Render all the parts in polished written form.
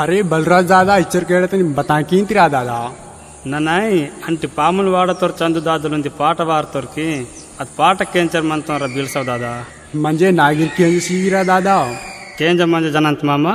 అరే బలరాజ్ దాదా ఇచ్చరు కేడతని బతాకి తిరా దాదా నన్నాయి అంటి పాములు వాడతోరు చందు దాదులుంది పాట వాడతోరికి అది పాట కేంచర్ మంతం రా బీల్సావు దాదా మంజే నాగిర్ కేంజ సీరా దాదా కేంజ మంజ జనంత మామ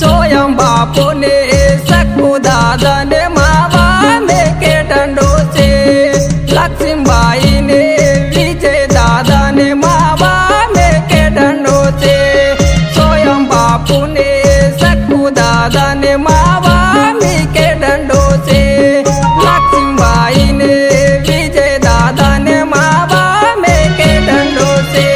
सोयम बापू ने सकू दादा ने मावा में के डंडो से लक्ष्मीबाई ने विजय दादा ने मावा में के डंडो से सोयम बापू ने सकू दादा ने मावा में के डंडो से लक्ष्मीबाई ने विजय दादा ने मावा में के डंडो से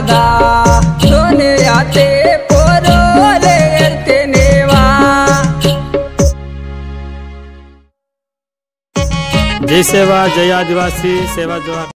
दादा सोन्याचे पोरोले ते नेवा। जय सेवा, जय आदिवासी सेवा जोहार।